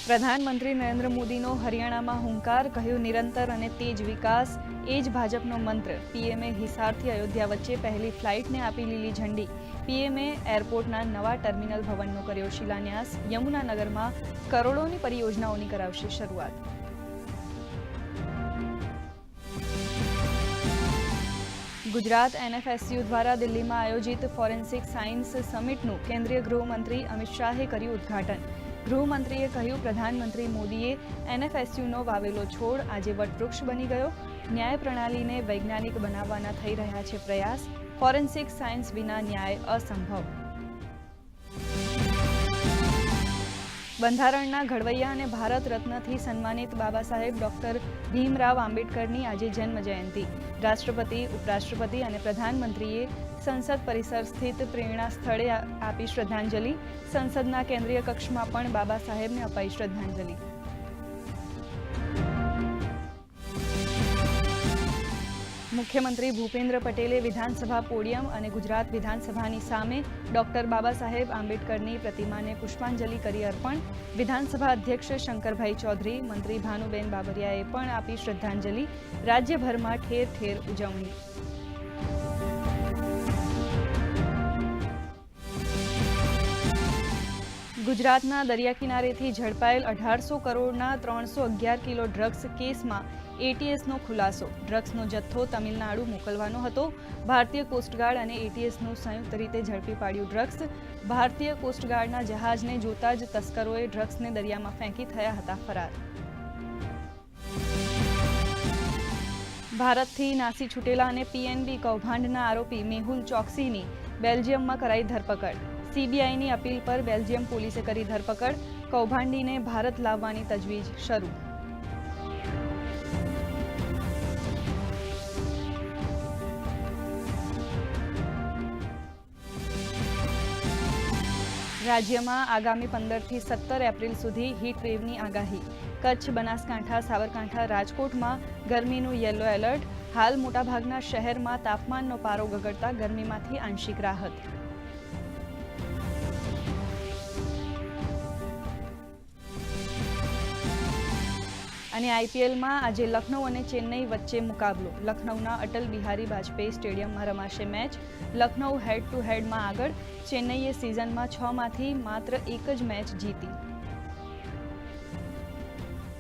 પ્રધાનમંત્રી નરેન્દ્ર મોદીનો હરિયાણામાં હુંકાર, કહ્યું નિરંતર અને તેજ વિકાસ એ જ ભાજપનો મંત્ર. પીએમએ હિસારથી અયોધ્યા વચ્ચે પહેલી ફ્લાઇટને આપી લીલી ઝંડી. પીએમએ એરપોર્ટના નવા ટર્મિનલ ભવનનો કર્યો શિલાન્યાસ. યમુનાનગરમાં કરોડોની પરિયોજનાઓની કરાવશે શરૂઆત. ગુજરાત એનએફએસયુ દ્વારા દિલ્હીમાં આયોજિત ફોરેન્સિક સાયન્સ સમિટનું કેન્દ્રીય ગૃહમંત્રી અમિત શાહે કર્યું ઉદ્ઘાટન. ગૃહમંત્રીએ કહ્યું, પ્રધાનમંત્રી મોદીએ એનએફએસયુનો વાવેલો છોડ આજે વટવૃક્ષ બની ગયો. ન્યાય પ્રણાલીને વૈજ્ઞાનિક બનાવવાના થઈ રહ્યા છે પ્રયાસ. ફોરેન્સિક સાયન્સ વિના ન્યાય અસંભવ. બંધારણના ઘડવૈયા અને ભારત રત્નથી સન્માનિત બાબા સાહેબ ડોક્ટર ભીમરાવ આંબેડકરની આજે જન્મ જયંતિ. રાષ્ટ્રપતિ, ઉપરાષ્ટ્રપતિ અને પ્રધાનમંત્રીએ સંસદ પરિસર સ્થિત પ્રેરણા સ્થળે આપી શ્રદ્ધાંજલિ. સંસદના કેન્દ્રીય કક્ષમાં પણ બાબા સાહેબને અપાઈ શ્રદ્ધાંજલિ. મુખ્યમંત્રી ભૂપેન્દ્ર પટેલે વિધાનસભા પોડિયમ અને ગુજરાત વિધાનસભાની સામે ડોક્ટર બાબા સાહેબ આંબેડકરની પ્રતિમાને પુષ્પાંજલિ કરી અર્પણ. વિધાનસભા અધ્યક્ષ શંકરભાઈ ચૌધરી, મંત્રી ભાનુબેન બાબરિયાએ પણ આપી શ્રદ્ધાંજલિ. રાજ્યભરમાં ઠેર ઠેર ઉજવણી. ગુજરાતના દરિયા કિનારેથી ઝડપાયેલ 1800 કરોડના 311 કિલો ડ્રગ્સ કેસમાં એટીએસનો ખુલાસો. ડ્રગ્સનો જથ્થો તમિલનાડુ મોકલવાનો હતો. ભારતીય કોસ્ટગાર્ડ અને એટીએસનું સંયુક્ત રીતે ઝડપી પાડ્યું ડ્રગ્સ. ભારતીય કોસ્ટગાર્ડના જહાજને જોતા જ તસ્કરોએ ડ્રગ્સને દરિયામાં ફેંકી થયા હતા ફરાર. ભારતથી નાસી છૂટેલા અને પીએનબી કૌભાંડના આરોપી મેહુલ ચોકસીની બેલ્જિયમમાં કરાઈ ધરપકડ. સીબીઆઈની અપીલ પર બેલ્જિયમ પોલીસે કરી ધરપકડ. કૌભાંડીને ભારત લાવવાની તજવીજ શરૂ. રાજ્યમાં આગામી 15 થી 17 એપ્રિલ સુધી હીટવેવની આગાહી. કચ્છ, બનાસકાંઠા, સાબરકાંઠા, રાજકોટમાં ગરમીનું યલો એલર્ટ. હાલ મોટાભાગના શહેરમાં તાપમાનનો પારો ગગડતા ગરમીમાંથી આંશિક રાહત. અને આઈપીએલમાં આજે લખનઉ અને ચેન્નઈ વચ્ચે મુકાબલો. લખનઉના અટલ બિહારી વાજપેયી સ્ટેડિયમમાં રમાશે મેચ. લખનઉ હેડ ટુ હેડમાં આગળ. ચેન્નઈએ સિઝનમાં 6માંથી માત્ર 1 જ મેચ જીતી.